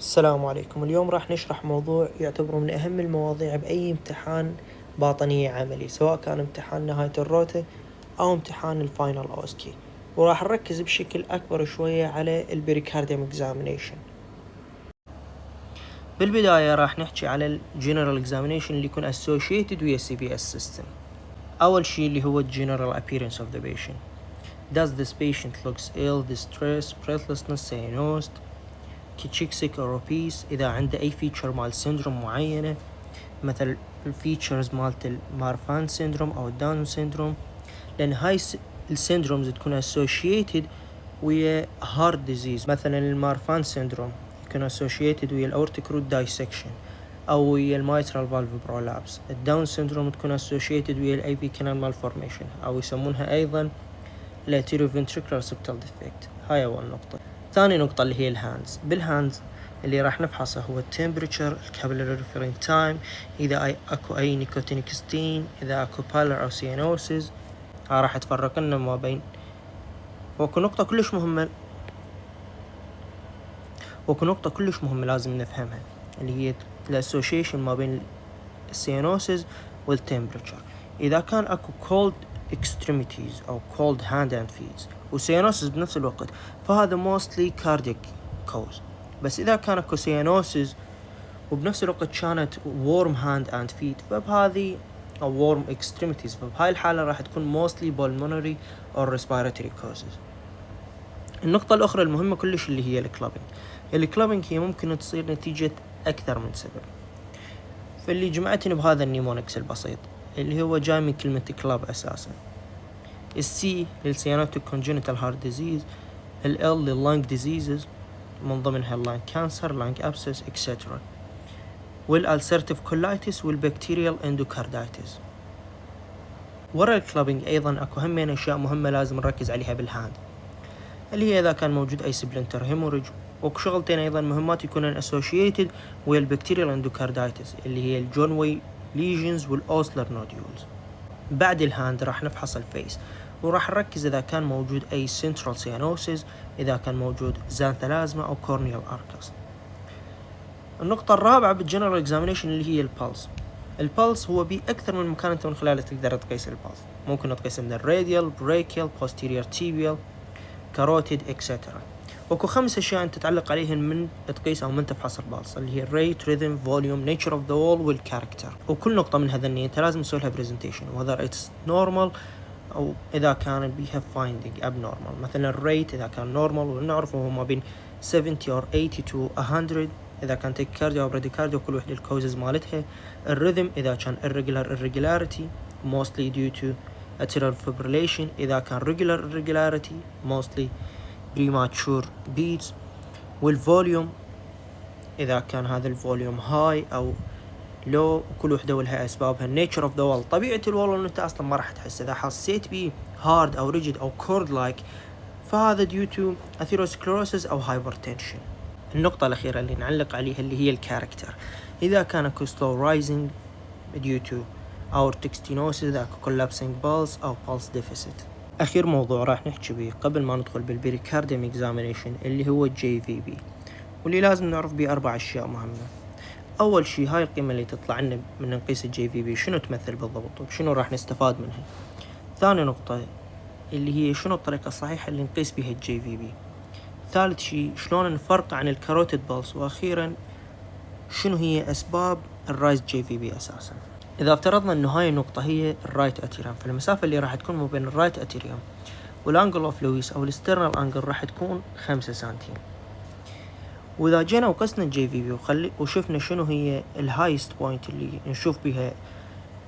السلام عليكم. اليوم راح نشرح موضوع يعتبر من أهم المواضيع بأي امتحان باطنية عملي، سواء كان امتحان نهاية الروتة أو امتحان الفاينل أوسكي، وراح نركز بشكل أكبر شوية على البريكارديوم اكزامينيشن. بالبداية راح نحكي على الجنرال اكزامينيشن اللي يكون associated ويا CBS system. أول شيء اللي هو general appearance of the patient. Does this patient looks ill, distressed, breathlessness, cyanosis, كيتشيكسيك أو obese؟ إذا عنده أي فيتشر مال سيندروم معينة مثل الفيتشرز مالت المارفان سيندروم أو الداون سيندروم، لأن هاي السيندرومز تكون associated ويا heart disease. مثلا المارفان سيندروم يكون associated ويا الأورتيك روت دايسكشن أو ويا المايترال فالف برولابس. الداون سيندروم تكون associated ويا الأي في كانال مالفورميشن أو يسمونها أيضا الاتيروفنتريكولار سبتال ديفكت. هاي أول نقطة. ثاني نقطة اللي هي الهاندز. بالهاندز اللي راح نفحصه هو التمبريتشر، الكابيلاري ريفيرنج تايم، إذا أكو أي نيكوتينيك ستين، إذا أكو بالر أو سيانوسيس. راح تفرق لنا ما بين وكو نقطة كلش مهمة لازم نفهمها، اللي هي الاسوشيشن ما بين السيانوسيس والتمبريتشر. إذا كان أكو cold extremities أو cold hand and feet وسيانوسيس بنفس الوقت، فهذا mostly cardiac cause. بس إذا كان أكو سيانوسيس وبنفس الوقت كانت warm hand and feet، فبهذه أو warm extremities، فبهاي الحالة راح تكون mostly pulmonary or respiratory causes. النقطة الأخرى المهمة كلش اللي هي الكلابينج هي ممكن تصير نتيجة أكثر من سبب. فاللي جمعتني بهذا النيمونكس البسيط اللي هو جاي من كلمة كلاب أساسا. السي للسيانوتيك congenital heart disease، ال لللانج diseases من ضمنها اللانج كانسر، لانج أبسس etc. والألسرتيف كولايتس والبكتيريال اندوكاردايتس. ورا الكلابينج أيضا أكو همين أشياء مهمة لازم نركز عليها بالهاند، اللي هي إذا كان موجود أي سبلنتر هيموريج، وشغلتين أيضا مهمات يكونن associated ويا البكتيريال اندوكاردايتس اللي هي الجون واي ليجنز والأوسلر نوديولز. بعد الهاند راح نفحص الفيس، وراح نركز إذا كان موجود أي سنترال سيانوسيس، إذا كان موجود زانثلازما أو كورنيال أركس. النقطة الرابعة بالجنرال اكزامينيشن اللي هي البلس هو بأكثر من مكان أنت من خلاله تقدر تقيس البلس. ممكن تقيس من الراديال، براكيال، بوستيريور تيبيال، كاروتيد اكسترا. وكو 5 أشياء أنت تعلق عليهن من تقيس أو من تفحص البلس، اللي هي الريت، ريذم، فوليوم، نيتشر اوف ذا وول، والكاركتر. وكل نقطة من هذني أنت لازم تسوي لها برزنتيشن، وهذا اتس نورمال أو إذا كان بيها فايندينج ابنورمال. مثلا الريت إذا كان نورمال ونعرف هو ما بين 70 or 80 to 100 إذا كان تكارديو أو براديكارديو، كل وحدة الكوزز مالتها. الريذم إذا كان irregularity mostly due to atrial fibrillation، إذا كان irregularity mostly premature beats. والفوليوم إذا كان هذا الفوليوم هاي أو لو، وكل وحدة ولها أسبابها. النيتشر اوف ذا وول، طبيعة الوول إنه أنت أصلا ما راح تحس. إذا حسيت بيه هارد أو ريجيد أو كورد لايك، فهذا due to atherosclerosis أو hypertension. النقطة الأخيرة اللي نعلق عليها اللي هي الكاركتر، إذا كان slow rising due to aortic stenosis، إذا collapsing pulse أو pulse deficit. أخير موضوع راح نحكي به قبل ما ندخل بالبريكارديوم اكزامينيشن اللي هو JVB، واللي لازم نعرف به 4 أشياء مهمة. أول شيء هاي القيمة اللي تطلع لنا من نقيس JVB شنو تمثل بالضبط وشنو راح نستفاد منها. ثاني نقطة اللي هي شنو الطريقة الصحيحة اللي نقيس بها JVB. ثالث شيء شلون نفرق عن الكاروتيد بلس. وأخيرا شنو هي أسباب الرايز JVB أساسا. إذا افترضنا أنه هاي النقطة هي الرايت أتيريوم، فالمسافة اللي راح تكون ما بين الرايت أتيريوم والأنجل أوف لويس أو الاسترنال أنجل راح تكون 5 سنتيم. وإذا جينا وقسنا JVB وشفنا شنو هي الهايست بوينت اللي نشوف بها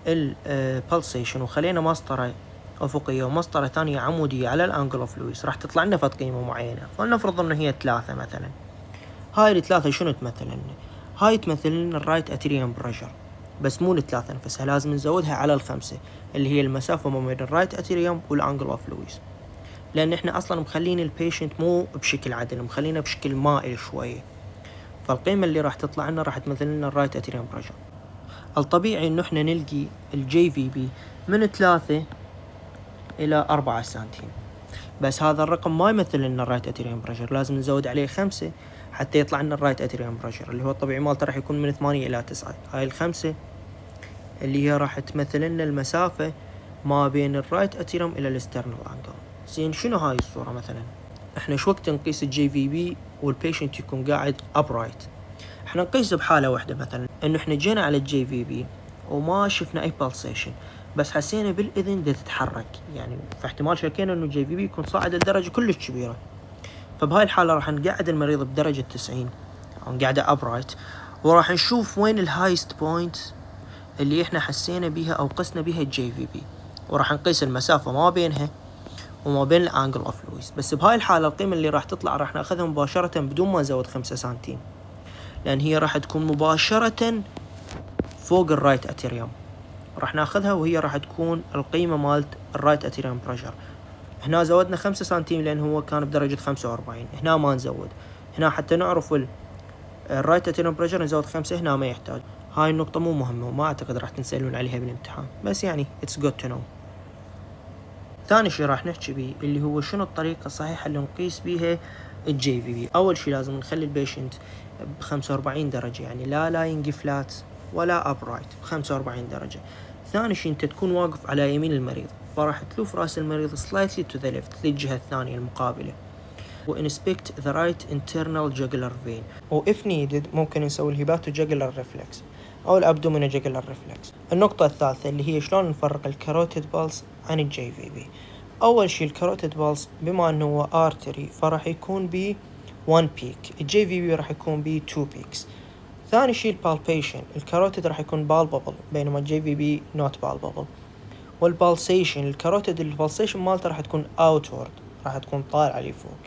البلسيشن، وخلينا مسطرة أفقية ومسطرة ثانية عمودية على الأنجل أوف لويس، راح تطلع لنا فد قيمة معينة. فلنفرض أنه هي 3 مثلا. هاي ال3 شنو تمثل لنا؟ هاي تمثل لنا الرايت أتيريوم بريشر، بس مو ال3 نفسها، لازم نزودها على ال5 اللي هي المسافة ما بين الرايت أتيريوم والأنجل أوف لويس، لأن إحنا أصلا مخلين البيشنت مو بشكل عدل، مخلينه بشكل مائل شوية. فالقيمة اللي راح تطلع لنا راح تمثل لنا الرايت أتيريوم بريشر. الطبيعي إنه إحنا نلقي JVB من 3 إلى 4 سنتيم، بس هذا الرقم ما يمثل لنا الرايت أتيريوم بريشر، لازم نزود عليه 5 حتى يطلع لنا الرايت اتريوم بريشر اللي هو الطبيعي مالته راح يكون من 8 إلى 9. هاي الخمسة اللي هي راح تمثل لنا المسافة ما بين الرايت اتريوم إلى الاسترنال انجل. زين شنو هاي الصورة؟ مثلا احنا شو وقت نقيس الجي في بي والبيشنت يكون قاعد ابرايت؟ احنا نقيسه بحالة واحدة، مثلا انه احنا جينا على الجي في بي وما شفنا اي بالسيشن، بس حسينا بالاذن دا تتحرك، يعني فاحتمال شكينا انه الجي في بي يكون صاعد لدرجة كلش كبيرة. فبهاي الحالة راح نقعد المريض بدرجة 90 او نقعده ابرايت، وراح نشوف وين الهايست بوينت اللي احنا حسينا بيها او قسنا بيها الجي في بي، وراح نقيس المسافة ما بينها وما بين الانجل اوف لويس. بس بهاي الحالة القيمة اللي راح تطلع راح ناخذها مباشرة بدون ما نزود 5 سنتيم، لان هي راح تكون مباشرة فوق الرايت اتريوم. راح ناخذها وهي راح تكون القيمة مالت الرايت اتريوم بريشر. هنا زودنا 5 سنتيم لان هو كان بدرجة 45، هنا ما نزود. هنا حتى نعرف الرايت اتريوم بريشر نزود 5، هنا ما يحتاج. هاي النقطة مو مهمة وما اعتقد راح تنسألون عليها بالامتحان، بس يعني it's good to know. ثاني شي راح نحكي بيه اللي هو شنو الطريقة الصحيحة اللي نقيس بيها الجي في بي. اول شي لازم نخلي البيشنت ب 45 درجة، يعني لا لاينج فلات ولا ابرايت، ب 45 درجة. ثاني شي انت تكون واقف على يمين المريض، فراح تلوف راس المريض slightly to the left للجهة الثانية المقابلة، و inspect the right internal jugular vein، و if needed ممكن نسوي الهيباتو jugular reflex او الابدومينو jugular reflex. النقطة الثالثة اللي هي شلون نفرق الكاروتيد بالس عن الجي في بي. اول شي الكاروتيد بالس بما انه هو ارتري فراح يكون ب 1 peak، الجي في بي راح يكون ب 2 peaks. ثاني شي البالبيشن، الكاروتيد راح يكون بالبابل بينما الجي في بي نوت بالبابل. والبالسيشن، الكاروتيد البالسيشن مالته راح تكون اوتورد، راح تكون طالعة لفوق،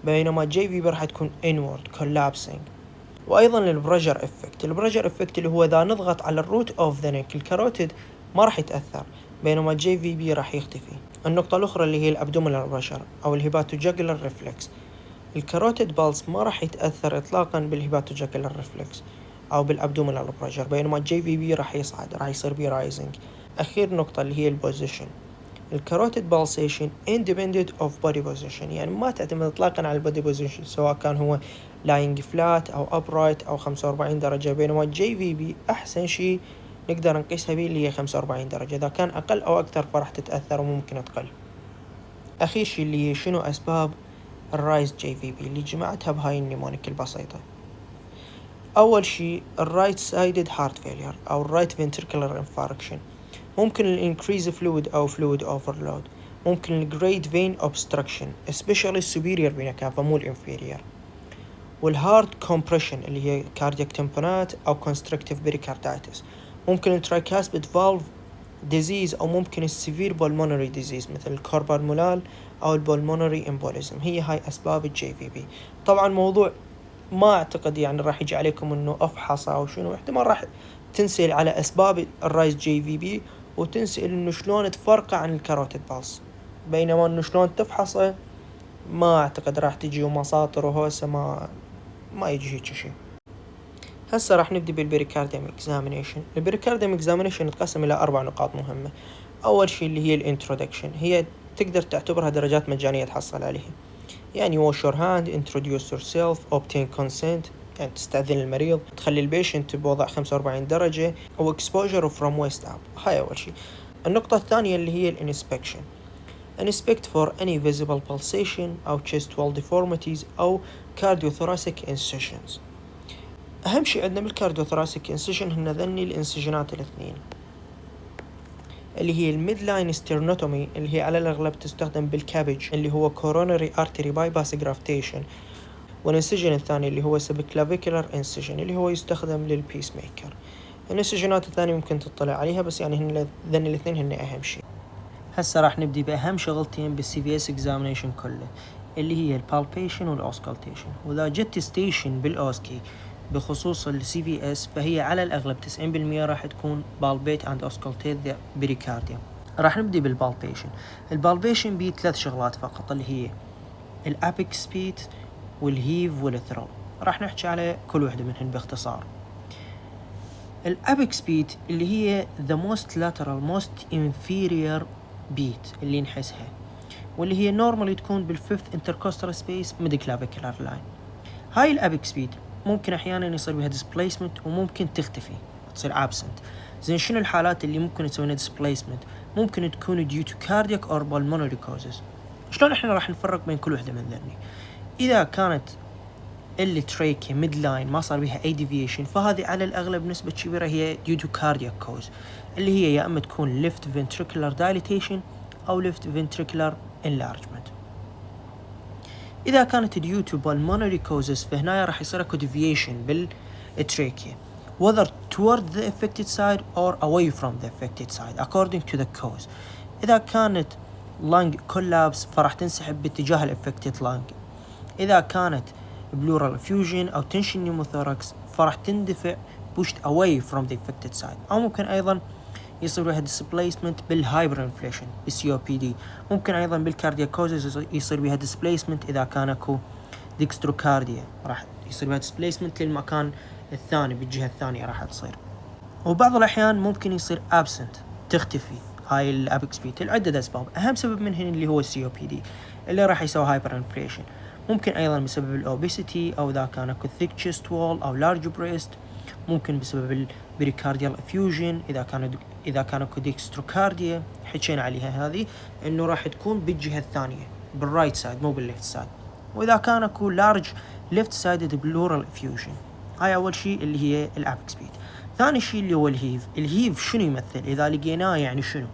بينما الجي في بي راح تكون انورد كولابسينج. وايضا البريشر افكت، البريشر افكت اللي هو اذا نضغط على الروت اوف ذا نيك الكاروتيد ما راح يتاثر، بينما الجي في بي راح يختفي. النقطة الاخرى اللي هي الابدومينال بريشر او الهيباتوجاكولار ريفلكس، الكاروتيد بالس ما راح يتاثر اطلاقا بالهيباتوجاكولار ريفلكس او بالابدومينال بريشر، بينما الجي في بي راح يصعد، راح يصير بي رايزنج. اخير نقطة اللي هي البوزيشن، الكاروتيد بالسيشن independent of body position، يعني ما تعتمد اطلاقا على البودي بوزيشن سواء كان هو لاينج فلات او ابرايت او 45 درجة، بينما الجي في بي احسن شيء نقدر نقيسها به اللي هي 45 درجة، اذا كان اقل او اكثر فراح تتأثر وممكن تقل. اخير شيء اللي هي شنو اسباب الرايز جي في بي اللي جمعتها بهاي النيمونيك البسيطة. اول شيء الرايت سايدد هارت فيلير او الرايت فنتريكولار انفاركشن، ممكن الانكريز فلويد او فلويد اوفرلود، ممكن الجريد فين اوبستراكشن especially superior vena cava مو الانفيرير، والهارت كومبريشن اللي هي كاردياك تمبونات او كونستركتيف بريكاردايتس، ممكن الترايكاسبيد فالف ديزيز او ممكن السيفير بولمونري ديزيز مثل الكوربالمولال او البولمونري امبوليزم. هي هاي اسباب الجي في بي. طبعا موضوع ما اعتقد يعني راح يجي عليكم انه افحص او شنو، احتمال راح تنسأل على اسباب الرايز جي في بي وتنسأل انه شلون تفرقه عن الكاروتيد بالس، بينما انه شلون تفحصه ما اعتقد راح تجي ومساطر وهوسه ما يجي هيك شيء. هسه راح نبدي بالبريكارديوم اكزامينيشن. البريكارديوم اكزامينيشن يتقسم الى 4 نقاط مهمة. اول شيء اللي هي الانترودكشن، هي تقدر تعتبرها درجات مجانية تحصل عليها، يعني wash your hand, introduce yourself, obtain consent، يعني تستأذن المريض، تخلي البيشنت بوضع 45 درجة، و exposure from waist up. هاي أول شيء. النقطة الثانية اللي هي الانسبكشن، inspect for any visible pulsation أو chest wall deformities أو cardiothoracic incisions. أهم شيء عندنا بالكارديوثوراسيك incision هن ذني الانسجنات الاثنين اللي هي الميدلاين ستيرنوتومي اللي هي على الأغلب تستخدم بالكابج اللي هو coronary artery bypass graftation، والانسجن الثاني اللي هو subclavicular incision اللي هو يستخدم للبيس ميكر. الانسجنات الثانية ممكن تطلع عليها بس يعني هن ذن الاثنين هن أهم شيء. هسه راح نبدي بأهم شغلتين بالسي في اس اكزامينيشن كله اللي هي البالبيشن والأوسكالتيشن. وإذا جت ستيشن بالأوسكي بخصوص السي في اس فهي على الأغلب 90% راح تكون بالبيت اند اوسكالتيت ذا بريكارديوم. راح نبدي بالبالبيشن. البالبيشن بيه 3 شغلات فقط اللي هي الابيكس بيت والهيف والثرول. راح نحكي على كل واحدة منهن باختصار. الابيكس بيت اللي هي the most lateral most inferior beat اللي نحسها، واللي هي normally تكون بالfifth intercostal space mid clavicular line. هاي الابيكس بيت ممكن احيانا يصير بها displacement وممكن تختفي تصير absent. زين شنو الحالات اللي ممكن يسوي لها displacement؟ ممكن تكون due to cardiac or pulmonary causes. شلون احنا راح نفرق بين كل وحده من ذني؟ اذا كانت اللي تريكي ميد لاين ما صار بها اي ديفيشن، فهذه على الاغلب نسبه كبيره هي due to cardiac cause، اللي هي يا اما تكون left ventricular dilatation او left ventricular enlargement. اذا كانت due to pulmonary causes فهنا راح يصير اكو deviation بالتريكيا whether toward the affected side or away from the affected side according to the cause. اذا كانت lung collapse فراح تنسحب باتجاه الافكتد lung. اذا كانت pleural effusion او tension pneumothorax فراح تندفع pushed away from the affected side. او ممكن ايضا يصير لها displacement بالhyperinflation بالCOPD. ممكن ايضا بالكاردياك كوزز يصير بها displacement اذا كان اكو dextrocardia، راح يصير بها displacement للمكان الثاني بالجهة الثانية راح تصير. وبعض الاحيان ممكن يصير absent تختفي هاي الابيكس بيت لعدة اسباب، اهم سبب منهن اللي هو الCOPD اللي راح يسوي hyperinflation. ممكن ايضا بسبب الاوبيسيتي او اذا كان اكو thick chest wall او large breast. ممكن بسبب البريكارديال افيوجن اذا كان اكو ديكستروكارديا حكينا عليها، هذه انه راح تكون بالجهه الثانيه بالرايت سايد مو بالليفت سايد. واذا كان اكو لارج ليفت سايد بلورال افيوجن. هاي اول شيء اللي هي الابيكس بيت. ثاني شيء اللي هو الهيف شنو يمثل؟ اذا لقيناه يعني شنو؟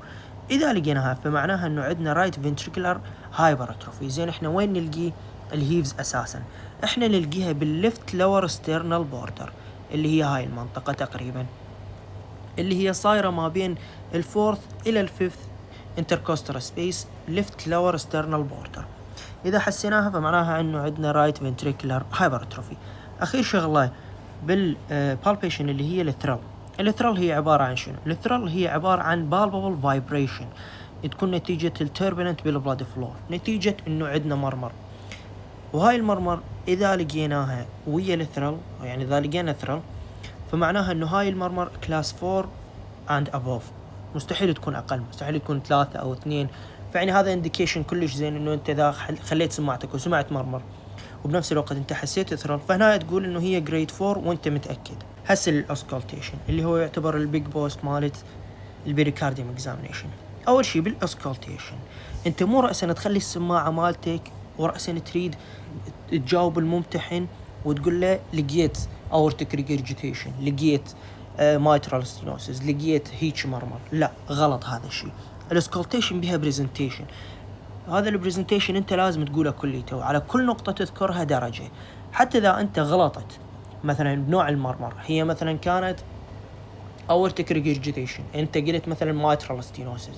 اذا لقيناها فمعناها انه عندنا رايت فنتريكولار هايبرتروفي. زين احنا وين نلقي الهيفز اساسا؟ احنا نلقيها بالليفت لور ستيرنال بوردر اللي هي هاي المنطقة تقريبا، اللي هي صايرة ما بين الفورث إلى الفيفث intercostal space left lower sternal border. إذا حسيناها فمعناها إنه عندنا right ventricular hypertrophy. أخير شغلة بالpalpation اللي هي الثرل هي عبارة عن شنو؟ الثرل هي عبارة عن palpable vibration تكون نتيجة التربلنت بالبلاد فلو، نتيجة إنه عندنا مرمر. وهاي المرمر إذا لقيناها ويا الثرل، يعني إذا لقينا ثرل فمعناها إنه هاي المرمر كلاس 4 and above، مستحيل تكون أقل، مستحيل تكون 3 أو 2. فيعني هذا إنديكيشن كلش زين إنه أنت إذا خليت سماعتك وسمعت مرمر وبنفس الوقت أنت حسيت ثرل فهنا تقول إنه هي جريد 4 وأنت متأكد. هسه الأسكالتيشن اللي هو يعتبر البيج بوست مالت البريكارديوم إكزامينيشن. أول شيء بالأسكالتيشن أنت مو رأسا تخلي السماعة مالتك ورأسا تريد تجاوب الممتحن وتقول له لقيت aortic regurgitation، لقيت mitral stenosis، لقيت هيك مرمر. لا غلط هذا الشيء. الاسكالتيشن بها بريزنتيشن، هذا البريزنتيشن انت لازم تقوله كليته وعلى كل نقطة تذكرها درجة. حتى اذا انت غلطت مثلا بنوع المرمر، هي مثلا كانت aortic regurgitation انت قلت مثلا mitral stenosis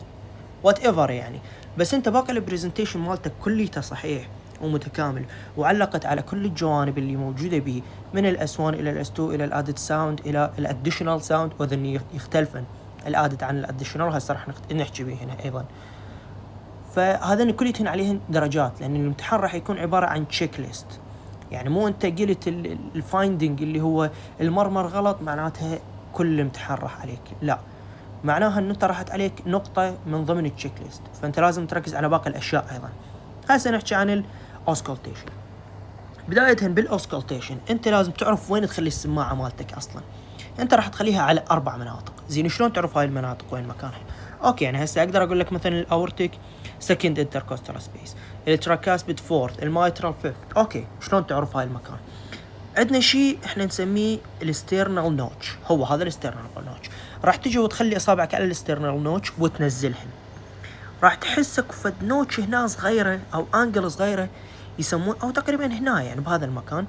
whatever يعني، بس انت باقي البريزنتيشن مالتك كليته صحيح ومتكامل وعلقت على كل الجوانب اللي موجودة به، من الأس1 إلى الأس2 إلى الأدد ساوند إلى الأديشنال ساوند، وذن يختلفن الأدد عن الأديشنال، هسه راح نحكي به هنا أيضا. فهذا كليتهن عليهن درجات، لأن الامتحان راح يكون عبارة عن تشيك ليست. يعني مو أنت قلت الفايندينج اللي هو المرمر غلط معناتها كل الامتحان راح عليك، لا، معناها أن أنت راحت عليك نقطة من ضمن التشيك ليست، فأنت لازم تركز على باقي الأشياء أيضا. هسه نحكي عن الأوسكالتيشن. بداية بالأوسكالتيشن أنت لازم تعرف وين تخلي السماعة مالتك أصلا. أنت راح تخليها على 4 مناطق. زين شلون تعرف هاي المناطق وين مكانها؟ أوكي يعني هسه أقدر أقول لك مثلا الأورتيك second intercostal space، التراكاسبيد fourth، المايترال fifth. أوكي شلون تعرف هاي المكان؟ عندنا شيء إحنا نسميه الستيرنال نوتش، هو هذا الستيرنال نوتش. راح تجي وتخلي أصابعك على الستيرنال نوتش وتنزلهن، راح تحسك فد نوتش هنا صغيرة أو أنجل صغيرة يسمون، أو تقريبا هنا يعني بهذا المكان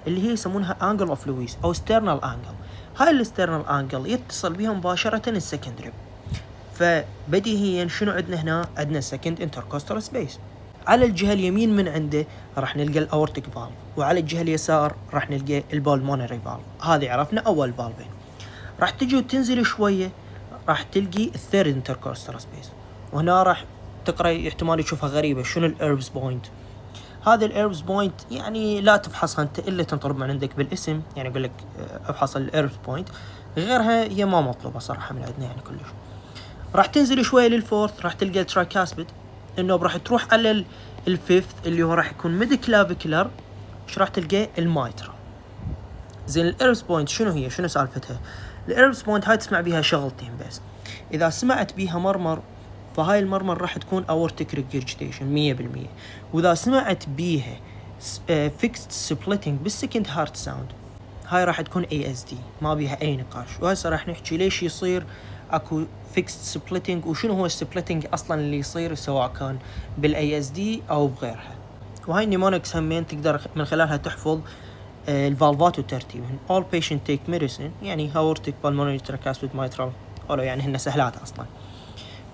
اللي هي يسمونها أنجل أوف لويس أو ستيرنال أنجل. هاي الستيرنال أنجل يتصل بها مباشرة السكندري. فبديهيا شنو عندنا هنا؟ عندنا سكند انتركوستال سبيس. على الجهة اليمين من عنده راح نلقى الأورتيك فالف، وعلى الجهة اليسار راح نلقى البولمونري فالف. هذه عرفنا أول فالفين. راح تجي وتنزل شوية راح تلقي الثيرد انتركوستال سبيس، وهنا راح تقرأ احتمال تشوفها غريبة، شنو الإيربس بوينت؟ هذا الإيربس بوينت يعني لا تفحصها أنت إلا تنطلب من عندك بالاسم، يعني يقول لك افحص الإيربس بوينت، غيرها هي ما مطلوبة صراحة من عندنا يعني كلش. راح تنزل شوية للفورث راح تلقى الترايكاسبيد، إنه راح تروح على الفيفث اللي هو راح يكون ميد كلافيكولار ايش راح تلقى؟ المايترال. زين الاربس بوينت شنو هي؟ شنو سالفتها؟ الاربس بوينت هاي تسمع بيها شغلتين بس. اذا سمعت بيها مرمر فهاي المرمر راح تكون اورتيك ريجرجيتيشن 100%. واذا سمعت بيها فيكست سبليتنج بالسكند هارت ساوند هاي راح تكون ASD، ما بيها اي نقاش. وهسه راح نحكي ليش يصير اكو فيكست سبليتنج وشنو هو السبليتنج اصلا اللي يصير سواء كان بالASD او بغيرها. وهاي النيمونكس همين تقدر من خلالها تحفظ الفالفات وترتيبهن. all patient take medicine يعني aortic pulmonary tricuspid mitral يعني هن سهلات اصلا.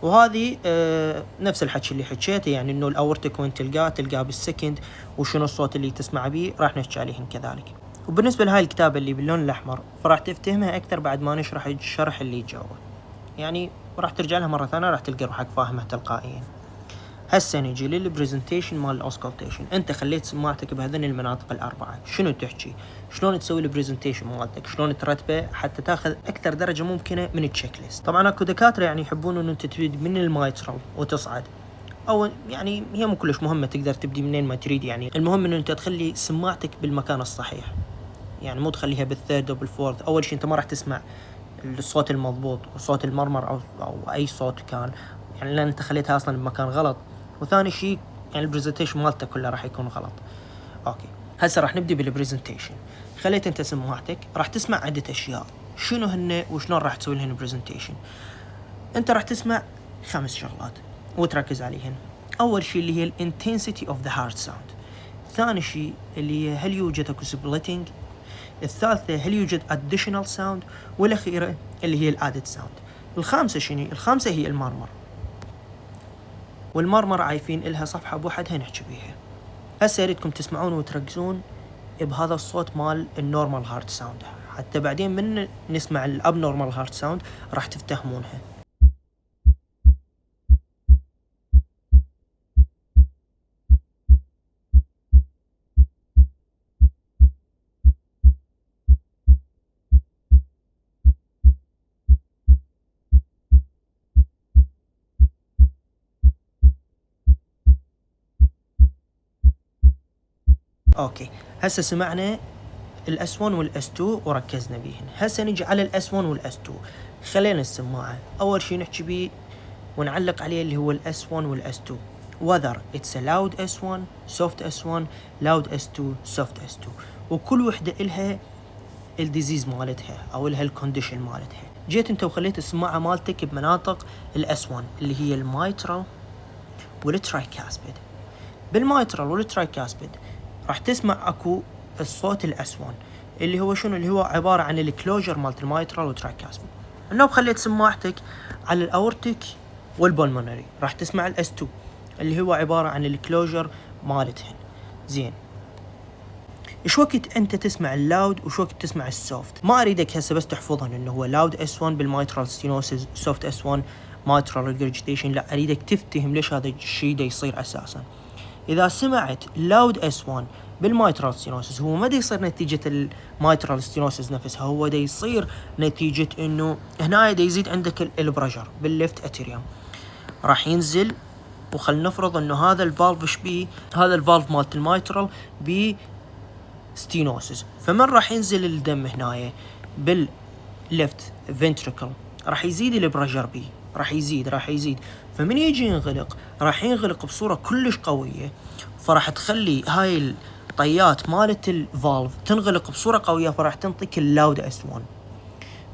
وهذه نفس الحكي اللي حكيته، يعني انه الاورتيك وين تلقاه بالسكند وشنو الصوت اللي تسمع به راح نحكي عليهم كذلك. وبالنسبه لهاي الكتابه اللي باللون الاحمر فراح تفتهمها اكثر بعد ما نشرح الشرح اللي جوا، يعني راح ترجع لها مره ثانيه راح تلقى روحك فاهمها تلقائيا. هسه نجي للبرزنتيشن مال الاوسكالتيشن. انت خليت سماعتك بهذين المناطق الاربعه، شنو تحكي؟ شلون تسوي البرزنتيشن مالتك؟ شلون ترتبه حتى تاخذ اكثر درجه ممكنه من التشيك ليست؟ طبعا اكو دكاتره يعني يحبون انه انت تبدي من المايترال وتصعد، او يعني هي مو كلش مهمه، تقدر تبدي منين ما تريد. يعني المهم انه انت تخلي سماعتك بالمكان الصحيح، يعني مو تخليها بالثيرد وبالفورث. اول شيء انت ما راح تسمع الصوت المضبوط وصوت المرمر او اي صوت كان، يعني لان انت خليتها اصلا بمكان غلط. وثاني شيء يعني البرزنتيشن مالته كله راح يكون غلط. اوكي هسه راح نبدي بالبرزنتيشن. خليت انت سماعتك راح تسمع عدة اشياء، شنو هن وشلون راح تسوي لهن برزنتيشن. انت راح تسمع 5 شغلات وتركز عليهن. اول شيء اللي هي الانتنسيتي اوف ذا هارت ساوند. ثاني شيء اللي هي هل يوجد اكو سبليتنج. الثالثة هل يوجد additional sound. والاخيرة اللي هي الادد ساوند. الخامسة شنو؟ الخامسة هي المرمر. والمرمر عايفين إلها صفحة بوحدها نحكي بيها. هسه اريدكم تسمعون وتركزون بهذا الصوت مال النورمال هارت ساوند، حتى بعدين من نسمع الابنورمال هارت ساوند راح تفتهمونها. اوكي هسه سمعنا الاس 1 والاس 2 وركزنا بيهن. هسه نجي على الاس 1 والاس 2. خلينا السماعه اول شيء نحكي بيه ونعلق عليه اللي هو الاس 1 والاس 2. whether it's a loud S1 soft S1 loud S2 soft S2، وكل وحده إلها الديزيز مالتها او إلها الكونديشن مالتها. جيت انت وخليت السماعه مالتك بمناطق الاس 1 اللي هي المايترال والترايكاسبيد. بالمايترال والترايكاسبيد راح تسمع اكو الصوت الاس 1 اللي هو شنو؟ اللي هو عباره عن الكلوجر مالت المايترال والترايكاسبيد. لو خليت سماعتك على الاورتيك والبولمونري راح تسمع الاس 2 اللي هو عباره عن الكلوجر مالتهن. زين ايش وقت انت تسمع اللاود وش وقت تسمع السوفت؟ ما اريدك هسه بس تحفظهن انه هو لاود اس 1 بالمايترال ستينوسيس، سوفت اس 1 مايترال ريجرجيتيشن. لا اريدك تفتهم ليش هذا الشيء دا يصير اساسا. اذا سمعت لاود اس 1 بالمايترال ستينوسيس هو ما دا يصير نتيجه المايترال ستينوسيس نفسها، هو دا يصير نتيجه انه هنا دا يزيد عندك البريشر بالليفت اتريوم راح ينزل. وخل نفرض انه هذا الفالف ايش بيه؟ هذا الفالف مالت المايترال بي ستينوسيس، فمن راح ينزل الدم هنايا بالليفت فنتريكل راح يزيد البريشر بيه، راح يزيد. فمن يجي ينغلق راح ينغلق بصورة كلش قوية، فراح تخلي هاي الطيات مالت الفالف تنغلق بصورة قوية، فراح تنطيك اللاود اس 1.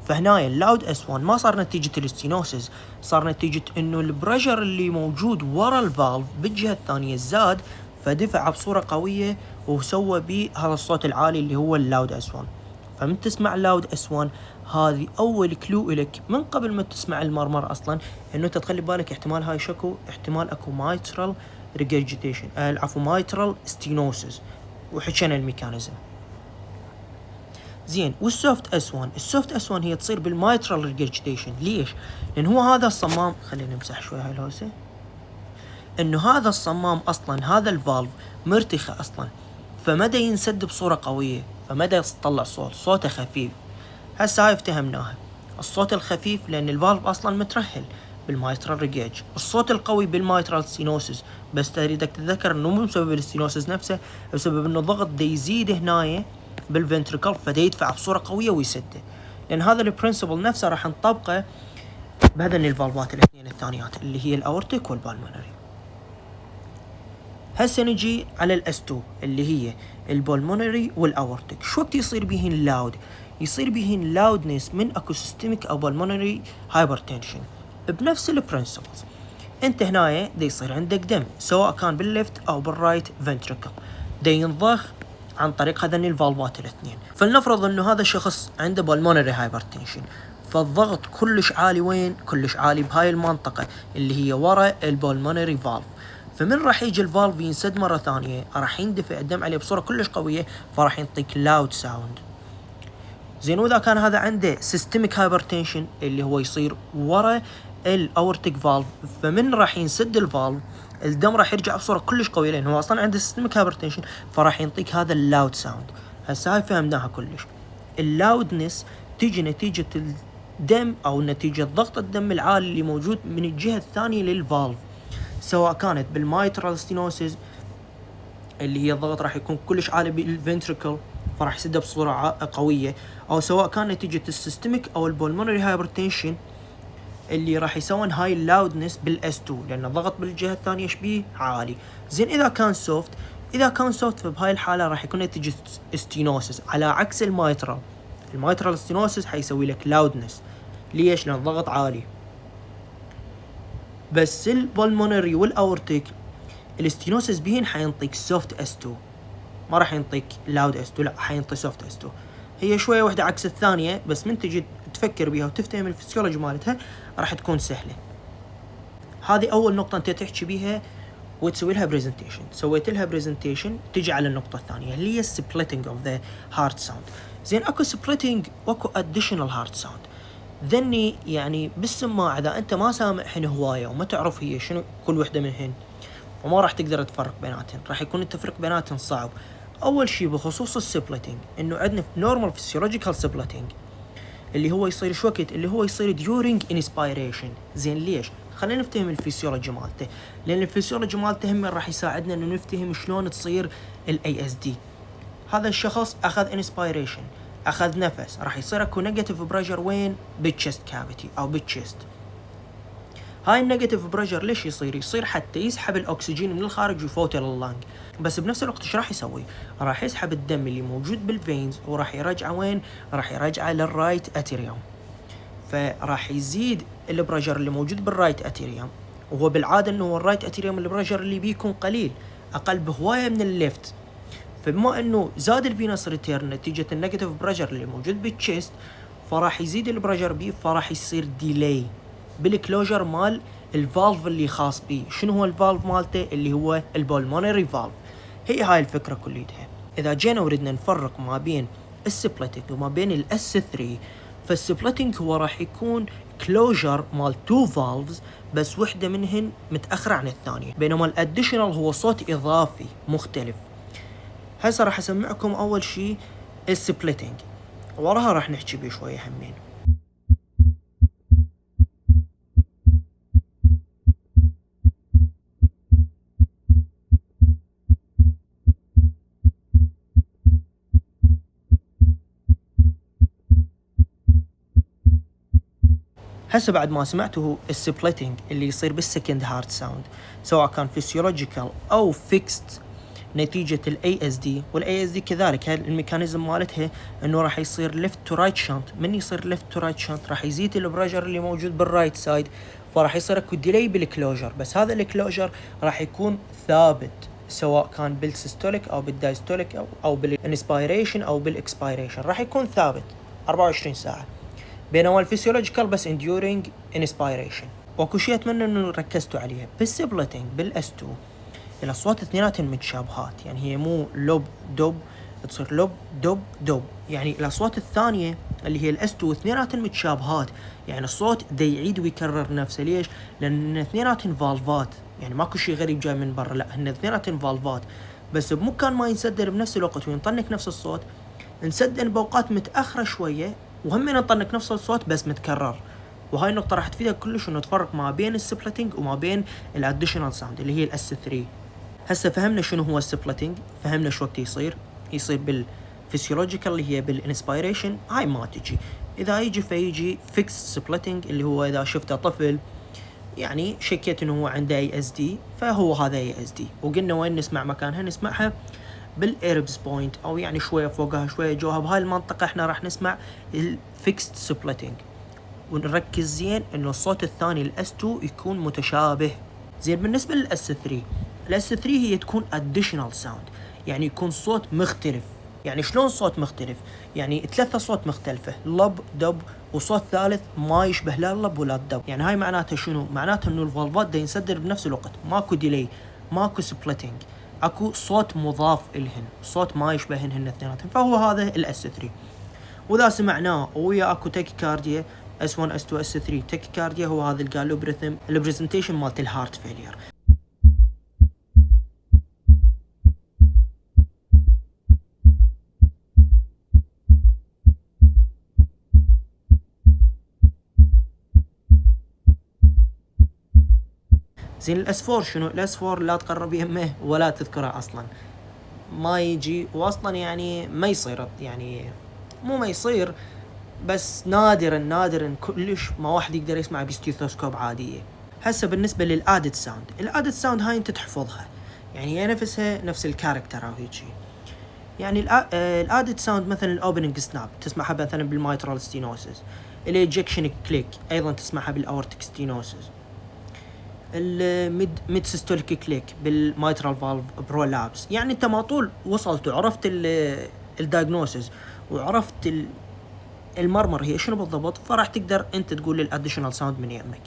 فهنايا اللاود اس 1 ما صار نتيجة الاستينوسيس، صار نتيجة انه البريشر اللي موجود ورا الفالف بالجهة الثانية زاد، فدفع بصورة قوية وسوى بيه هذا الصوت العالي اللي هو اللاود اس 1. فمن تسمع لاود اس 1 هذه اول كلو لك من قبل ما تسمع المرمر اصلا، انه انت تخلي بالك احتمال هاي شكو، احتمال اكو مايترال ريجرجيتيشن، العفو مايترال ستينوسيس، وحكينا الميكانيزم. زين والسوفت اس 1، السوفت اس 1 هي تصير بالمايترال ريجرجيتيشن. ليش؟ لان هو هذا الصمام، خلينا نمسح شوي هاي الهوسه، انه هذا الصمام اصلا هذا الفالف مرتخى اصلا، فمدى ينسد بصوره قويه، فمدى يطلع صوته خفيف. هسه هاي افتهمناها، الصوت الخفيف لان الفالف اصلا مترهل بالمايترال ريجيج. الصوت القوي بالمايترال ستينوسيس، بس تريدك تتذكر انه مو بسبب الستينوسيس نفسه، بسبب انه الضغط دا يزيد هنايا بالفنتريكل فدا يدفع بصوره قويه ويسده. لان هذا البرنسبل نفسه راح نطبقه بهذين الفالفات الاثنين الثانيات اللي هي الاورتيك والبالمونري. هسه نجي على الاس 2 اللي هي البولمونري والاورتيك. شو وقت يصير بيهن لاود؟ يصير بيهن لاودنس من اكو سيستميك او بالمونري هايبرتنشن بنفس البرنسبلز. انت هنايا دا يصير عندك دم سواء كان بالليفت او بالرايت فنتريكل، دا ينضخ عن طريق هذين الفالفات الاثنين. فلنفرض انه هذا الشخص عنده بالمونري هايبرتنشن، فالضغط كلش عالي وين؟ كلش عالي بهاي المنطقة اللي هي ورا البولمونري فالف. فمن راح يجي الفالف ينسد مرة ثانية راح يندفع الدم عليه بصورة كلش قوية، فراح ينطيك لاود ساوند. زين واذا كان هذا عنده سيستميك هايبرتنشن اللي هو يصير ورا الاورتيك فالف، فمن راح ينسد الفالف الدم راح يرجع بصورة كلش قوية لأنه هو أصلا عنده سيستميك هايبرتنشن، فراح ينطيك هذا اللاود ساوند. هسه هاي فهمناها كلش. اللاودنس تيجي نتيجة الدم أو نتيجة ضغط الدم العالي اللي موجود من الجهة الثانية للفالف، سواء كانت بالمايترال ستينوسيس اللي هي الضغط راح يكون كلش عالي بالفنتريكل فراح يسدها بصورة قوية، أو سواء كان نتيجة السيستميك أو البولمونري هايبرتنشن اللي راح يسوون هاي اللاودنس بالاس 2 لأن الضغط بالجهة الثانية شبيه عالي. زين إذا كان سوفت، فبهاي الحالة راح يكون نتيجة ستينوسيس، على عكس المايترال ستينوسيس حيسوي لك لاودنس. ليش؟ لأن الضغط عالي. بس البولمونري والاورتيك الاستينوسيس بيهن حينطيك سوفت اس 2، ما راح ينطيك لاود اس 2، لا حينطي سوفت اس 2. هي شويه واحده عكس الثانيه، بس من تجي تفكر بيها وتفهم الفسيولوجي مالتها راح تكون سهله. هذه اول نقطه انت تحكي بيها وتسوي لها برزنتيشن. سويت لها برزنتيشن تجي على النقطه الثانيه اللي هي سبليتنج اوف ذا هارت ساوند. زين اكو سبليتنج واكو اديشنال هارت ساوند. ذني يعني بالسماعه اذا انت ما سامعهن هوايه وما تعرف هي شنو كل وحده منهن، وما راح تقدر تفرق بيناتهم، راح يكون التفريق بيناتهم صعب. اول شيء بخصوص السبليتنج انه عندنا نورمال فيسيولوجيكال سبليتنج اللي هو يصير شو وقت؟ اللي هو يصير during inspiration. زين ليش؟ خلينا نفتهم الفسيولوجي مالته، لان الفسيولوجي مالته هم راح يساعدنا انه نفتهم شلون تصير الاي اس دي. هذا الشخص اخذ انسبيريشن، اخذ نفس، راح يصير اكو نيجاتيف بريشر وين؟ بالتشست كافيتي او بالتشست. هاي النيجاتيف بريشر ليش يصير حتى يسحب الاكسجين من الخارج ويفوته لللنج، بس بنفس الوقت ايش راح يسوي؟ راح يسحب الدم اللي موجود بالفينز وراح يرجعه وين؟ راح يرجعه للرايت اتريوم. فراح يزيد البريشر اللي موجود بالرايت اتريوم، وهو بالعاده انه هو الرايت اتريوم البريشر اللي بيكون قليل، اقل بهوايه من الليفت. فبما انه زاد الفينس ريتيرن نتيجه النيجاتيف بريشر اللي موجود بالتشست، فراح يزيد البريشر بيه، فراح يصير ديلي بالكلوجر مال الفالف اللي خاص بيه. شنو هو الفالف مالته؟ اللي هو البولمونري فالف. هي هاي الفكره كليتها. اذا جينا وردنا نفرق ما بين السبليتنج وما بين الاس 3، فالسبليتنج هو راح يكون كلوجر مال تو فالفز بس وحده منهن متاخره عن الثانيه، بينما الاديشنال هو صوت اضافي مختلف. هسه راح اسمعكم اول شيء السبليتنج، وراها راح نحكي بيه شويه همين. هسه بعد ما سمعتوا السبليتنج اللي يصير بالسكند هارت ساوند، سواء كان فيسيولوجيكال او فيكست نتيجة الاي اس دي، والاي اس دي كذلك هاي الميكانيزم مالتها انه راح يصير ليفت تو رايت شنت. من يصير ليفت تو رايت شنت راح يزيد البريشر اللي موجود بالرايت سايد، فراح يصير اكو ديلي بالكلوجر، بس هذا الكلوجر راح يكون ثابت سواء كان بالسيستوليك او بالدايستوليك او بالانسبيريشن او بالاكسبيريشن، راح يكون ثابت 24 ساعة. بينما الفسيولوجيكال بس enduring inspiration. واكو شيء اتمنى انه ركزتوا عليها بالسبليتنج بالاس 2. الاصوات اثنيناتهم متشابهات، يعني هي مو لوب دوب تصير لوب دوب دوب، يعني الاصوات الثانيه اللي هي الاس 2 اثنيناتهم متشابهات، يعني الصوت دا يعيد ويكرر نفسه. ليش؟ لان اثنيناتهم فالفات، يعني ماكو شيء غريب جاي من برا، لا هن اثنيناتهم فالفات بس بمكان ما ينسدر بنفس الوقت وينطنك نفس الصوت، نسدن باوقات متاخره شويه وهم نطنك نفس الصوت بس متكرر. وهاي النقطة راح تفيدك كلش انه تفرق ما بين السبلتنج وما بين الاديشنال ساوند اللي هي الاس 3. هسه فهمنا شنو هو السبلتنج، فهمنا شو وقت يصير بالفسيولوجيكال اللي هي بالانسبيريشن، هاي ما تجي. اذا يجي فيجي فيكس سبلتنج اللي هو اذا شفته طفل يعني شكيت انه هو عنده اي اس دي، فهو هذا اي اس دي. وقلنا وين نسمع مكانها، نسمعها بالاربس بوينت او يعني شويه فوقها شويه جوها، بهاي المنطقه احنا راح نسمع الفيكست سبلتنج. ونركز زين انه الصوت الثاني الاس 2 يكون متشابه. زين بالنسبه للاس 3، الاس 3 هي تكون اديشنال ساوند، يعني يكون صوت مختلف. يعني شلون صوت مختلف؟ يعني ثلاثة صوت مختلفة، لب دب وصوت ثالث ما يشبه لا اللب ولا الدب. يعني هاي معناتها شنو؟ معناتها انه الفالفات دا ينسدر بنفس الوقت، ماكو ديلي، ماكو سبلتنج، اكو صوت مضاف الهن، صوت ما يشبهن هن اثنيناتهم، فهو هذا الاس 3. واذا سمعناه ويا اكو تاكيكارديا اس 1 اس 2 اس 3، تاكيكارديا هو هذا اللي قال له بريثم البرزنتيشن مالت الهارت فيلير. زين الاس 4 شنو؟ الاس 4 لا تقرب يمه ولا تذكره اصلا، ما يجي، واصلا يعني ما يصير، يعني مو ما يصير بس نادرا كلش ما واحد يقدر يسمع بستيثوسكوب عاديه. هسه بالنسبه للادد ساوند، الادد ساوند هاي انت تحفظها، يعني هي نفسها نفس الكاركتر او هيك شيء. يعني الادد ساوند مثلا الاوبننج سناب تسمعها مثلا بالمايترال ستينوسيس، الايجكشن كليك ايضا تسمعها بالاورتيك ستينوسيس، الميد سيستوليك كليك بالمايترال فالف برولابس. يعني انت ما طول وصلت وعرفت الدايجنوسيس وعرفت المرمر هي شنو بالضبط، فراح تقدر انت تقول الاديشنال ساوند من يمك.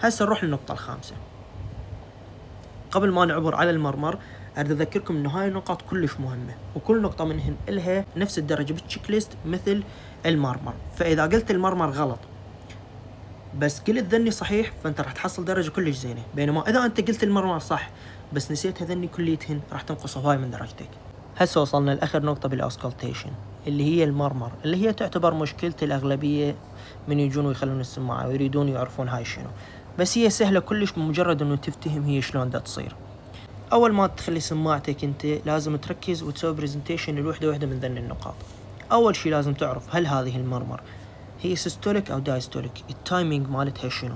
هسه نروح للنقطة الخامسة. قبل ما نعبر على المرمر اريد اذكركم انه هاي النقاط كلش مهمة، وكل نقطة منهن الها نفس الدرجة بالتشيك ليست مثل المرمر. فاذا قلت المرمر غلط بس قلت ذني صحيح فانت راح تحصل درجة كلش زينة، بينما اذا انت قلت المرمر صح بس نسيت هذني كليتهن راح تنقص هواي من درجتك. هسه وصلنا لاخر نقطة بالاوسكالتيشن اللي هي المرمر، اللي هي تعتبر مشكلة الاغلبية من يجون ويخلون السماعة ويريدون يعرفون هاي شنو، بس هي سهلة كلش بمجرد انه تفتهم هي شلون دا تصير. اول ما تخلي سماعتك انت لازم تركز وتسوي برزنتيشن لوحدة واحدة من ذن النقاط. اول شي لازم تعرف هل هذه المرمر هي سيستوليك او دايستوليك، التايمينج مالتها شنو.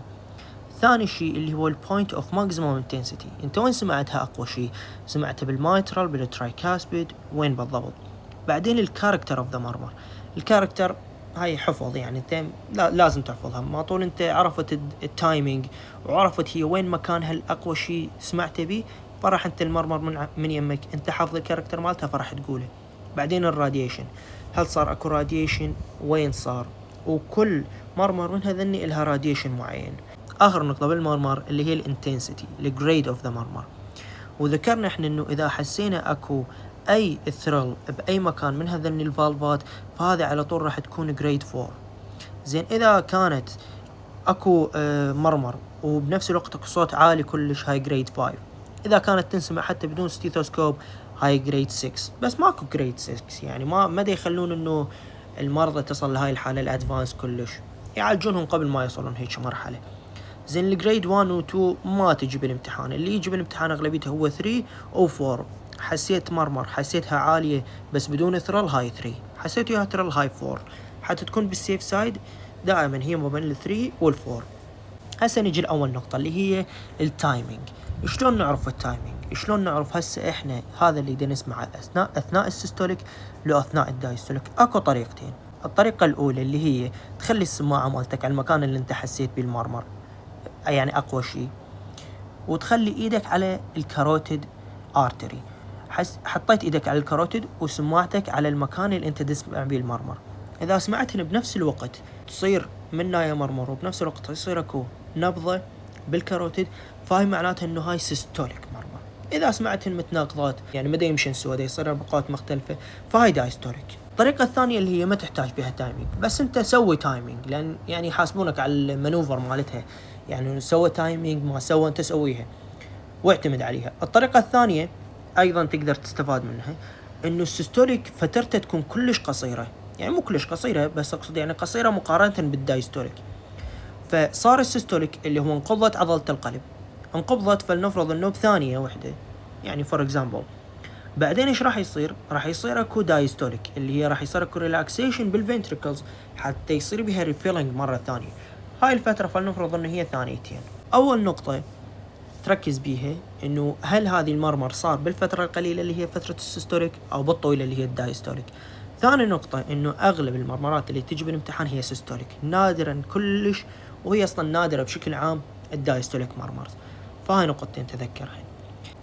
ثاني شيء اللي هو البوينت اوف ماكسيموم انتنسيتي، انت وين سمعتها اقوى شيء؟ سمعتها بالمايترال بالترايكاسبيد وين بالضبط؟ بعدين الكاركتر اوف ذا مرمر، الكاركتر هاي حفظ، يعني انت لازم تحفظها. ما طول انت عرفت التايمينج وعرفت هي وين مكانها الاقوى شيء سمعت بيه، فراح انت المرمر من يمك انت حافظ الكاركتر مالتها فراح تقوله. بعدين الراديشن، هل صار اكو راديشن، وين صار، وكل مرمر من هذني الها راديشن معين. اخر نقطة بالمرمر اللي هي الانتنسيتي، الجريد اوف ذا مرمر. وذكرنا احنا انه اذا حسينا اكو اي ثرل باي مكان من هذني الفالفات فهذا على طول راح تكون جريد 4. زين اذا كانت اكو مرمر وبنفس الوقت اكو صوت عالي كلش هاي جريد 5. اذا كانت تنسمع حتى بدون ستيثوسكوب هاي جريد 6. بس ماكو جريد 6، يعني ما دا يخلون انه المرضى تصل لهاي الحالة الادفانس كلش، يعالجونهم قبل ما يصلون هيك مرحلة. زين الجريد 1 و 2 ما تجي بالامتحان، اللي يجي بالامتحان اغلبيته هو 3 او 4. حسيت مرمر حسيتها عالية بس بدون ثرل هاي 3، حسيت وياها ثرل هاي 4، حتى تكون بالسيف سايد دائما هي ما بين ال 3 وال 4. هسه نجي لأول نقطة اللي هي التايمينج. شلون نعرف التايمينج؟ شلون نعرف هسه احنا هذا اللي دا نسمعه اثناء السيستوليك لو اثناء الدايستوليك؟ اكو طريقتين. الطريقة الاولى اللي هي تخلي السماعة مالتك على المكان اللي انت حسيت بيه المرمر، يعني اقوى شيء، وتخلي ايدك على الكاروتيد ارتري. حطيت ايدك على الكاروتيد وسماعتك على المكان اللي انت تسمع بيه المرمر. اذا سمعتهن بنفس الوقت تصير منها مرمر وبنفس الوقت يصير اكو نبضة بالكاروتيد، فهي معناتها انه هاي سيستوليك مرمر. اذا سمعتهن متناقضات يعني ما يمشن سوا، يصير بقات مختلفة، فهاي دايستوليك. الطريقة الثانية اللي هي ما تحتاج بها تايمينج، بس انت سوي تايمينج لان يعني يحاسبونك على المانوفر مالتها، يعني سوى تايمينج ما سوى انت سويها واعتمد عليها. الطريقة الثانية ايضا تقدر تستفاد منها، انه السيستوليك فترته تكون كلش قصيرة، يعني مو كلش قصيرة بس اقصد يعني قصيرة مقارنة بالدايستوليك. فصار السيستوليك اللي هو انقبضت عضلة القلب، انقبضت فلنفرض انه بثانية واحدة يعني فور اكزامبل. بعدين ايش راح يصير؟ راح يصير اكو دايستوليك اللي هي راح يصير اكو ريلاكسيشن بالفنتريكلز حتى يصير بها ريفيلنج مرة ثانية. هاي الفترة فلنفرض انه هي ثانيتين. اول نقطة تركز بيها انه هل هذه المرمر صار بالفترة القليلة اللي هي فترة السيستوليك او بالطويلة اللي هي الدايستوليك. ثاني نقطة انه اغلب المرمرات اللي تجي بالامتحان هي سيستوليك، نادرا كلش، وهي اصلا نادرة بشكل عام الدايستوليك مرمرز. فهاي نقطتين تذكرهن.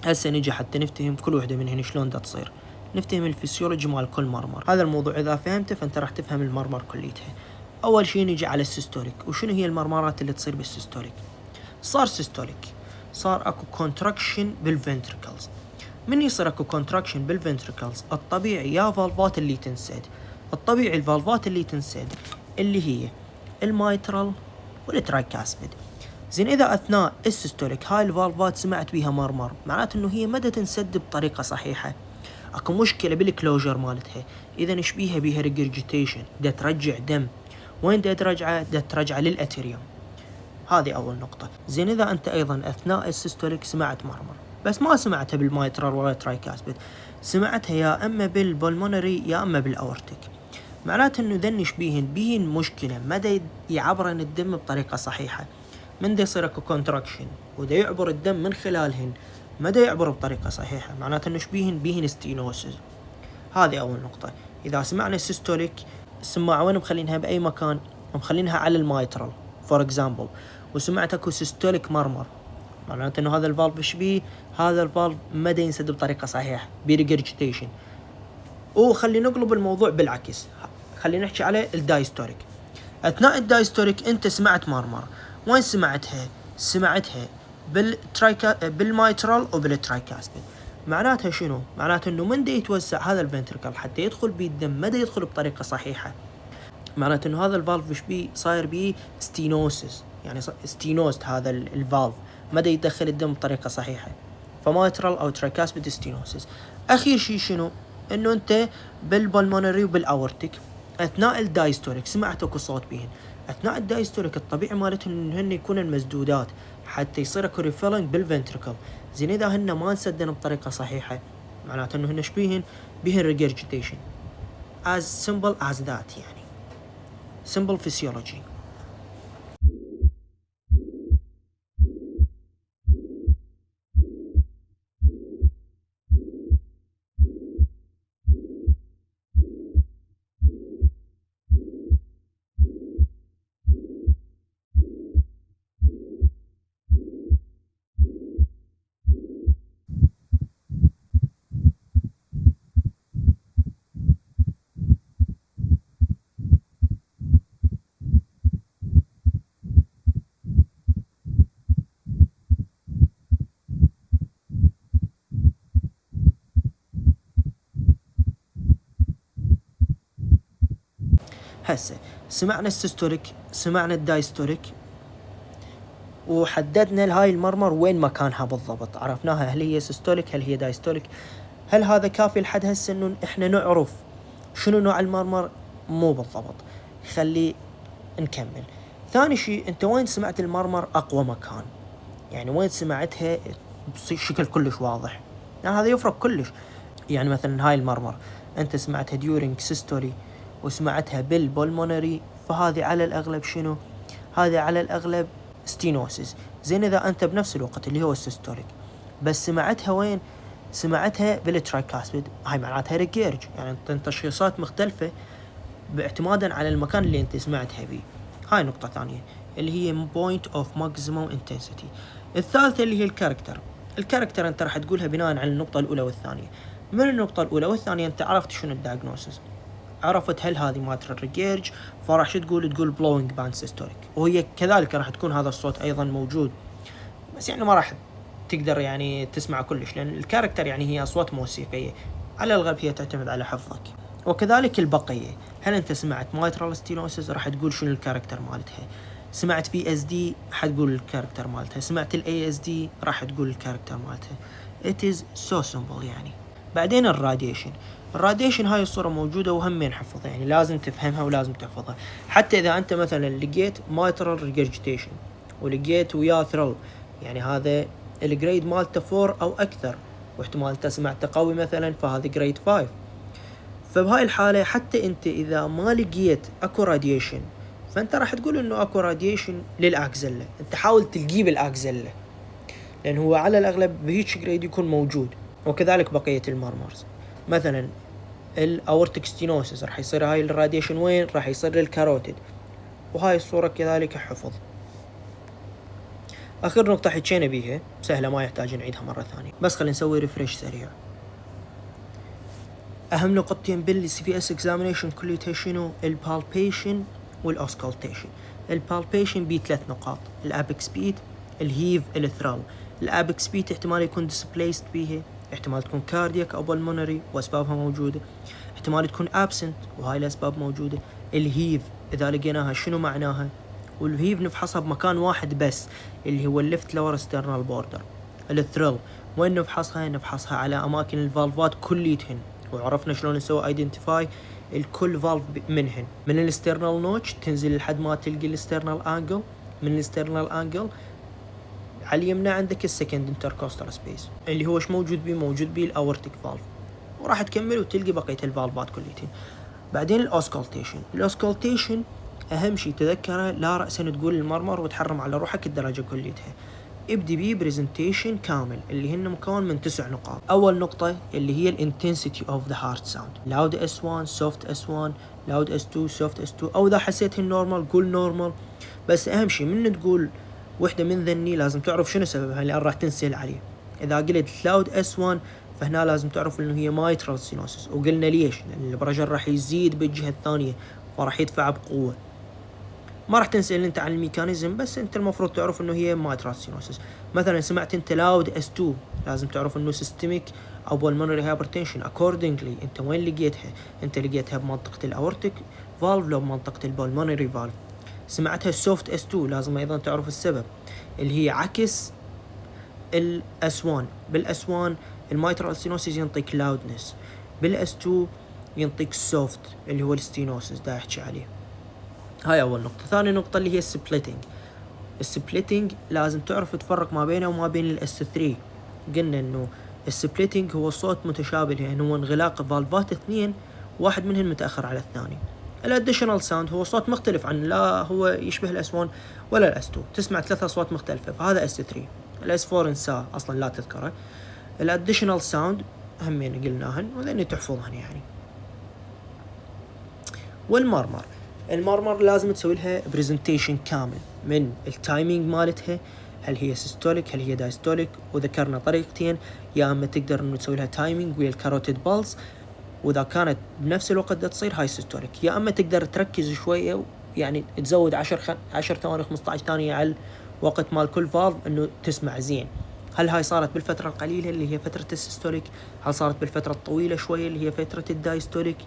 هسه نجي حتى نفتهم كل وحدة منهن شلون دا تصير، نفتهم الفسيولوجي مال كل مرمر. هذا الموضوع اذا فهمته فانت راح تفهم المرمر كليتها. اول شيء نجي على السيستوليك، وشنو هي المرمرات اللي تصير بالسيستوليك؟ صار سيستوليك صار اكو كونتراكشن بالفنتريكلز. من يصير اكو كونتراكشن بالفنتريكلز الطبيعي يا فالفات اللي تنسد، الطبيعي الفالفات اللي تنسد اللي هي المايترال والترايكاسبيد. زين اذا اثناء السيستوليك هاي الفالفات سمعت بيها مرمر، معناته انه هي ما دا تنسد بطريقه صحيحه، اكو مشكله بالكلوجر مالتها. اذا ايش بيها ريجرجيتيشن، دا ترجع دم. وين دا ترجعه؟ دا ترجعه للاتريوم. هذه اول نقطه. زين اذا انت ايضا اثناء السيستوليك سمعت مرمر بس ما سمعتها بالمايترال ولا ترايكاسبيد، سمعتها يا اما بالبولمونري يا اما بالاورتيك، معناته انه ذنش بيهن مشكله، ما دا يعبرن الدم بطريقه صحيحه. من دا يصير اكو كونتراكشن ودا يعبر الدم من خلالهن ما دا يعبر بطريقه صحيحه، معناته انه بيهن ستينوسز. هذه اول نقطه. اذا سمعنا السيستوليك السماعه وين مخلينها؟ باي مكان، مخلينها على المايترال فور اكزامبل، وسمعت اكو سيستوليك مرمر، معناته انه هذا الفالف ايش بيه؟ هذا الفالف ما دا ينسد بطريقه صحيحه، بريجرجيتيشن. وخلي نقلب الموضوع بالعكس، خلينا نحكي على الدايستوليك. اثناء الدايستوليك انت سمعت مرمر، وين سمعتها؟ سمعتها بالمايترال وبالترايكاسبيد. معناتها شنو؟ معناته انه من دا يتوسع هذا الفنتركل حتى يدخل بيه الدم ما دا يدخل بطريقه صحيحه، معناته انه هذا الفالف ايش بيه؟ صاير بيه ستينوسس، يعني ستينوست هذا الفالف ما دا يدخل الدم بطريقه صحيحه، فمايترال او ترايكاسبيد ستينوسس. اخير شيء شنو؟ انه انت بالبلمونري وبالاورتيك اثناء الدايستوليك سمعت اكو صوت بيهن. اثناء الدايستوليك الطبيعي مالتهم انه هن يكونن مسدودات حتى يصير اكو ريفيلنج بالفنتركل. زين اذا هن ما انسدن بطريقه صحيحه معناته انه هن ايش بيهن ريجرجيتيشن. as simple as that، يعني simple physiology. هسه سمعنا السيستوليك، سمعنا الدايستوليك، وحددنا لهاي المرمر وين مكانها بالضبط، عرفناها هل هي سيستوليك هل هي دايستوليك. هل هذا كافي لحد هسه انه احنا نعرف شنو نوع المرمر؟ مو بالضبط، خلي نكمل. ثاني شيء انت وين سمعت المرمر اقوى مكان، يعني وين سمعتها بشكل كلش واضح، يعني هذا يفرق كلش. يعني مثلا هاي المرمر انت سمعتها during systole وسمعتها بالبولمونري، فهذه على الاغلب شنو؟ هذه على الاغلب ستينوسيس. زين اذا انت بنفس الوقت اللي هو السيستوليك بس سمعتها وين؟ سمعتها بالترايكاسبيد، هاي معناتها ريجيرج، يعني انت تشخيصات مختلفة باعتمادا على المكان اللي انت سمعتها بيه. هاي نقطة ثانية اللي هي point of maximum intensity. الثالثة اللي هي الكاركتر انت راح تقولها بناء على النقطة الاولى والثانية. من النقطة الاولى والثانية انت عرفت شنو الدايجنوسيس، عرفت هل هذه ماترال ريجيرج، فراح شو تقول بلوينج باند سيستوليك، وهي كذلك راح تكون هذا الصوت ايضا موجود، بس يعني ما راح تقدر يعني تسمع كلش لان الكاركتر يعني هي اصوات موسيقية، على الغالب هي تعتمد على حفظك. وكذلك البقية، هل انت سمعت مايترال ستينوسيس راح تقول شنو الكاركتر مالتها، سمعت في اس دي حتقول الكاركتر مالتها، سمعت الاي اس دي راح تقول الكاركتر مالتها. it is so simple يعني. بعدين الراديشن، الراديشن هاي الصورة موجودة وهمين حفظها، يعني لازم تفهمها ولازم تحفظها. حتى إذا أنت مثلا لقيت mitral regurgitation ولقيت وياه ثرل، يعني هذا الجريد مالته 4 أو أكثر، واحتمال أنت سمعته قوي مثلا فهذا جريد 5. فبهاي الحالة حتى أنت إذا ما لقيت أكو راديشن فأنت راح تقول إنه أكو راديشن للأكزيلا، أنت حاول تلقيه بالأكزيلا لأن هو على الأغلب بهيك جريد يكون موجود. وكذلك بقية المرمرز، مثلا الأورتيك ستينوسيس راح يصير هاي الراديشن وين؟ راح يصير للكاروتيد، وهاي الصورة كذلك حفظ. آخر نقطة حكينا بيها سهلة ما يحتاج نعيدها مرة ثانية، بس خلينا نسوي ريفريش سريع. أهم نقطتين بالسي في اس اكزامينيشن كليتها شنو؟ البالبيشن والأوسكالتيشن. البالبيشن بيه 3 نقاط، الأبكس بيت، الهيف، الثرال. الأبكس بيت احتمال يكون ديسبليست بيها، احتمال تكون كاردياك أو بالمونري وأسبابها موجودة، احتمال تكون أبسنت وهاي الأسباب موجودة. الهيف إذا لقيناها شنو معناها؟ والهيف نفحصها بمكان واحد بس اللي هو الليفت لور ستيرنال بوردر. الثرل وين نفحصها؟ نفحصها على أماكن الفالفات كليتهن، وعرفنا شلون نسوي ايدنتيفاي الكل فالف منهن. من الاسترنال نوتش تنزل لحد ما تلقي الاسترنال انجل، من الاسترنال انجل على اليمنى عندك السكند انتركوستال سبيس اللي هو ايش موجود بيه؟ موجود بيه الاورتيك فالف، وراح تكمل وتلقي بقيه الفالفات كليتهن. بعدين الاوسكالتيشن اهم شيء تذكره، لا رأسا تقول المرمر وتحرم على روحك الدرجه كليتها. ابدي بيه برزنتيشن كامل اللي هن مكون من 9 نقاط. اول نقطة اللي هي الانتنسيتي اوف ذا هارت ساوند، لاود اس1 سوفت اس1 لاود اس2 سوفت اس2، او اذا حسيت النورمال قول نورمال. بس اهم شيء من تقول وحدة من ذني لازم تعرف شنو سببها لان راح تنسال عليه. اذا قلت لاود اس1 فهنا لازم تعرف انه هي مايترال سينوسيس، وقلنا ليش؟ لان البرجر راح يزيد بالجهة الثانية فراح يدفع بقوة. ما راح تنسأل انت عن الميكانيزم، بس انت المفروض تعرف انه هي مايترال سينوسيس. مثلا سمعت انت لاود اس2 لازم تعرف انه سيستميك او بالمونري هايبرتنشن. اكوردنجلي انت وين لقيتها؟ انت لقيتها بمنطقة الاورتيك فالف لو بمنطقة البالمونري فالف. سمعتها السوفت اس2 لازم ايضا تعرف السبب اللي هي عكس الاس1. بالاس1 المايترال سينوسيس ينطيك لاودنس، بالاس2 ينطيك سوفت اللي هو الستينوسيس دا احكي عليه. هاي أول نقطة. ثاني نقطة اللي هي السبليتنج لازم تعرف تفرق ما بينه وما بين الاس 3. قلنا إنه السبليتنج هو صوت متشابه، يعني هو انغلاق فالفات 2 واحد منهم متأخر على الثاني. الاديشنال ساوند هو صوت مختلف عن، لا هو يشبه الاس 1 ولا الاس 2، تسمع 3 أصوات مختلفة، فهذا اس 3. الاس 4 انساه أصلا لا تذكره. الاديشنال ساوند همين قلناهن ولأني تحفظهن يعني. والمرمر لازم تسوي لها برزنتيشن كامل من التايمينج مالتها، هل هي سيستوليك هل هي دايستوليك، وذكرنا طريقتين، يا اما تقدر انه تسوي لها تايمينج ويا الكاروتيد بالز واذا كانت بنفس الوقت دا تصير هاي سيستوليك، يا اما تقدر تركز شويه يعني تزود 10 ثواني 15 ثانيه على الوقت مال كل فالف انه تسمع زين. هل هاي صارت بالفتره القليله اللي هي فتره السيستوليك؟ هل صارت بالفتره الطويله شويه اللي هي فتره الدايستوليك؟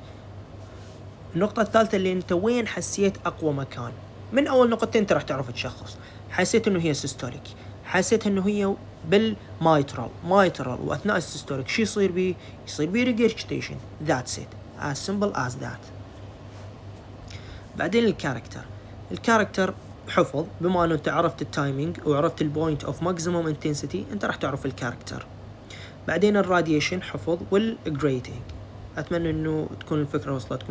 النقطة الثالثة اللي انت وين حسيت اقوى مكان؟ من اول نقطتين انت راح تعرف تشخص. حسيت انه هي سيستوليك، حسيت انه هي بالمايترال واثناء السيستوليك شو يصير بيه؟ يصير بيه ريجرجيتيشن. That's it, as simple as that. بعدين الكاركتر حفظ، بما انه انت عرفت التايمينج وعرفت البوينت اوف ماكسيموم انتنسيتي انت راح تعرف الكاركتر. بعدين الراديشن حفظ والجريتينج. اتمنى انه تكون الفكرة وصلتكم.